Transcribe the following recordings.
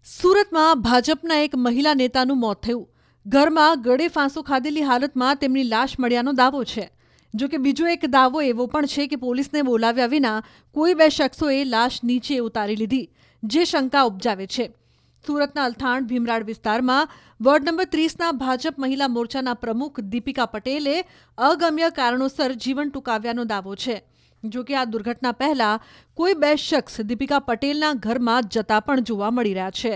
સુરતમાં ભાજપના એક મહિલા નેતાનું મોત થયું. ઘરમાં ગળે ફાંસો ખાધેલી હાલતમાં તેમની લાશ મળ્યાનો દાવો છે. જો કે બીજો એક દાવો એવો પણ છે કે પોલીસને બોલાવ્યા વિના કોઈ બે શખ્સોએ લાશ નીચે ઉતારી લીધી, જે શંકા ઉપજાવે છે. સુરતના અલથાણ ભીમરાડ વિસ્તારમાં વોર્ડ નંબર 30ના ભાજપ મહિલા મોરચાના પ્રમુખ દીપિકા પટેલે અગમ્ય કારણોસર જીવન ટૂંકાવ્યાનો દાવો છે. જો કે આ દુર્ઘટના પહેલા કોઈ બે શખ્સ દીપિકા પટેલના ઘરમાં જતા પણ જોવા મળી રહ્યા છે,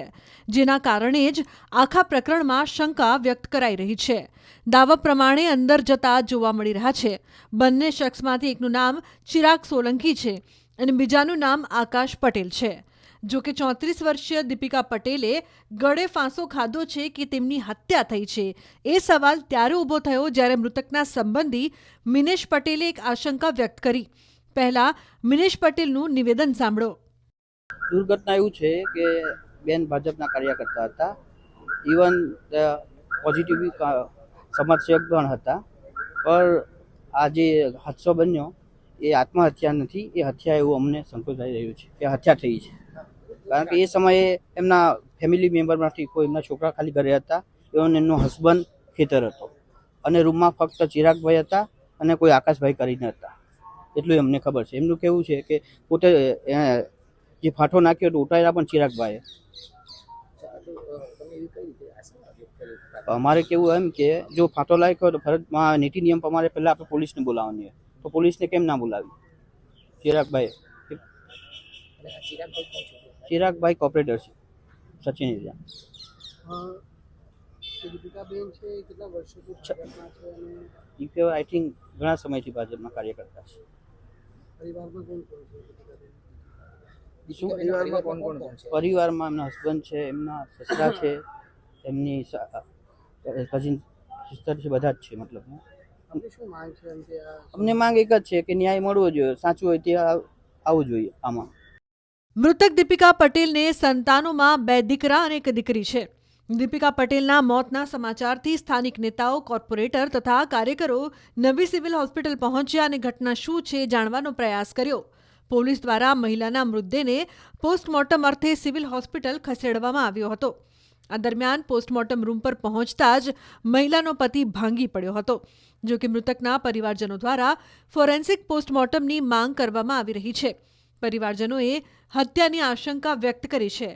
જેના કારણે જ આખા પ્રકરણમાં શંકા વ્યક્ત કરાઈ રહી છે. દાવા પ્રમાણે અંદર જતા જોવા મળી રહ્યા છે. બંને શખ્સમાંથી એકનું નામ ચિરાગ સોલંકી છે અને બીજાનું નામ આકાશ પટેલ છે. જો કે 34 વર્ષીય દીપિકા પટેલે ગળે ફાંસો ખાધો છે કે તેમની હત્યા થઈ છે, એ સવાલ ત્યારે ઊભો થયો જ્યારે મૃતકના સંબંધી મિનેશ પટેલે એક આશંકા વ્યક્ત કરી. પહેલા મિનેશ પટેલનું નિવેદન સાંભળો. દુર્ઘટના એવું છે કે બેન ભાજપના કાર્યકર્તા હતા, ઇવન પોઝિટિવ સમર્થક પણ હતા, પણ આ જે હાદસો બન્યો એ આત્મહત્યા નથી, એ હત્યા એવું અમને સંકોચાઈ રહ્યું છે કે હત્યા થઈ છે. કારણ કે એ સમયે એમના ફેમિલી મેમ્બરમાંથી કોઈ એમના છોકરા ખાલી ઘરે હતા, એવન એમનો હસબન્ડ ખેતર હતો અને રૂમમાં ફક્ત ચિરાગભાઈ હતા અને કોઈ આકાશભાઈ કરીને હતા, એટલું અમને ખબર છે. એમનું કહેવું છે કે પોતે જે ફાંટો નાખ્યો તો ઉતાર્યા પણ ચિરાગભાઈએ. અમારે કેવું એમ કે જો ફાંટો નાખ્યો તો ફરજમાં નીતિ નિયમ પ્રમાણે પહેલાં આપણે પોલીસને બોલાવવાની હોય, તો પોલીસને કેમ ના બોલાવી? ચિરાગભાઈ કોર્પોરેટર છે સચિન એરિયા. આઈ થિંક ઘણા સમયથી ભાજપના કાર્યકર્તા છે. પરિવારમાં એમના હસબન્ડ છે, એમના સસરા છે, એમની કઝિન સિસ્ટર છે, બધા જ છે. મતલબ અમને માંગ એક જ છે કે ન્યાય મળવો જોઈએ, સાચું હોય તે આવવું જોઈએ. આમાં મૃતક દીપિકા પટેલને સંતાનોમાં 2 દીકરા અને 1 દીકરી છે. દીપિકા પટેલના મોતના સમાચારથી સ્થાનિક નેતાઓ, કોર્પોરેટર તથા કાર્યકરો નવી સિવિલ હોસ્પિટલ પહોંચ્યા અને ઘટના શું છે જાણવાનો પ્રયાસ કર્યો. પોલીસ દ્વારા મહિલાના મૃતદેહને પોસ્ટમોર્ટમ અર્થે સિવિલ હોસ્પિટલ ખસેડવામાં આવ્યો હતો. આ દરમિયાન પોસ્ટમોર્ટમ રૂમ પર પહોંચતા જ મહિલાનો પતિ ભાંગી પડ્યો હતો. જો કે મૃતકના પરિવારજનો દ્વારા ફોરેન્સિક પોસ્ટમોર્ટમની માંગ કરવામાં આવી રહી છે. પરિવારજનોએ હત્યાની આશંકા વ્યક્ત કરી છે.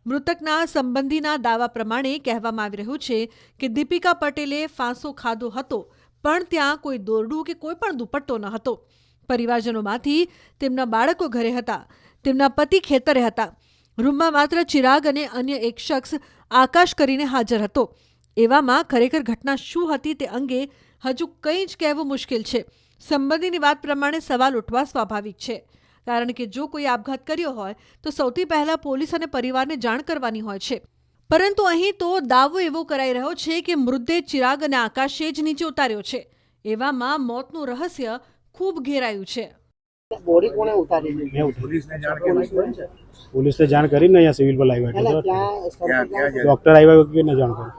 મૃતકના સંબંધીના દાવા પ્રમાણે કહેવામાં આવી રહ્યું છે કે દીપિકા પટેલે ફાંસો ખાધો હતો, પણ ત્યાં કોઈ દોરડું કે કોઈ પણ દુપટ્ટો ન હતો. પરિવારજનોમાંથી તેમના બાળકો ઘરે હતા, તેમના પતિ ખેતરે હતા. રૂમમાં માત્ર ચિરાગ અને અન્ય એક શખ્સ આકાશ કરીને હાજર હતો. એવામાં ખરેખર ઘટના શું હતી તે અંગે હજુ કંઈ જ કહેવું મુશ્કેલ છે. સંબંધીની વાત પ્રમાણે સવાલ ઉઠવા સ્વાભાવિક છે, કારણ કે જો કોઈ આપઘાત કર્યો હોય તો સૌથી પહેલા પોલીસ અને પરિવારને જાણ કરવાની હોય છે. પરંતુ અહીં તો દાવો એવો કરાઈ રહ્યો છે કે મૃતદેહ ચિરાગ અને આકાશે જ નીચે ઉતાર્યો છે. એવામાં મોતનું રહસ્ય ખૂબ ઘેરાયું છે. બોડી કોણે ઉતારી? પોલીસને જાણ કરીને અહીંયા સિવિલ પર લાવ્યા છે. ડોક્ટર આવ્યા કે ન જાણ કરી?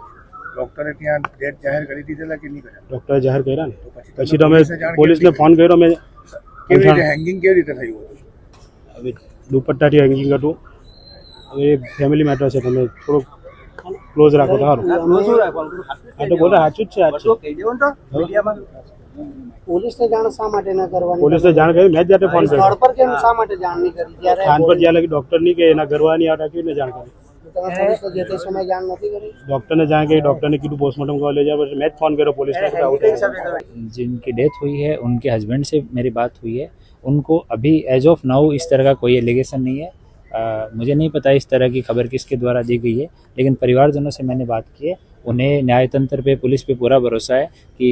ડોક્ટરે ત્યાં ડેટ જાહેર કરી દીધેલા કે નહીં કર્યા? ડોક્ટરે જાહેર કર્યા ને પછી તમે પોલીસને ફોન કર્યો. મેં કેવી રીતે હેંગિંગ કેવી રીતે થયું હતું? હવે દુપટ્ટાથી હેંગિંગ હતું. હવે ફેમિલી મેટર છે, તમે થોડુંક ક્લોઝ રાખો તો સારું. આ તો બોલે સાચું જ છે. પોલીસને જાણ શા માટે ન કરવાની? પોલીસને જાણ કરી, મેં જ જાતે ફોન કર્યો. સ્થળ પર કેમ શા માટે જાણ નહીં કરી? જ્યારે સ્થાન પર જ્યાં લગી ડોક્ટર ની કે એના ઘરવાળાની આવતા કેવી રીતે જાણ કરી? તમે પોલીસને જે તે સમયે જાણ નથી કરી? ડોક્ટરને જાણ કરી, ડોક્ટરને કીધું પોસ્ટમોર્ટમ કરવા લઈ जाए, પછી મેં જ ફોન કર્યો પોલીસને. जिनकी डेथ हुई है उनके हस्बैंड से मेरी बात हुई है. उनको अभी एज ऑफ नाउ इस तरह का कोई एलिगेशन नहीं है. मुझे नहीं पता इस तरह की खबर किसके द्वारा दी गई है, लेकिन परिवारजनों से मैंने बात की है. उन्हें न्याय तंत्र पे, पुलिस पे पूरा भरोसा है कि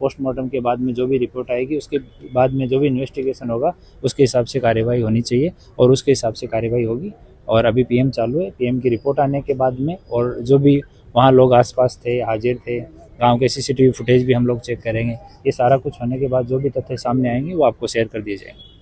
पोस्टमार्टम के बाद में जो भी रिपोर्ट आएगी उसके बाद में जो भी इन्वेस्टिगेशन होगा उसके हिसाब से कार्यवाही होनी चाहिए और उसके हिसाब से कार्यवाही होगी. और अभी पीएम चालू है. पीएम की रिपोर्ट आने के बाद में और जो भी वहाँ लोग आसपास थे, हाजिर थे, गांव के सीसीटीवी फुटेज भी हम लोग चेक करेंगे. ये सारा कुछ होने के बाद जो भी तथ्य सामने आएंगे वो आपको शेयर कर दिए जाएंगे.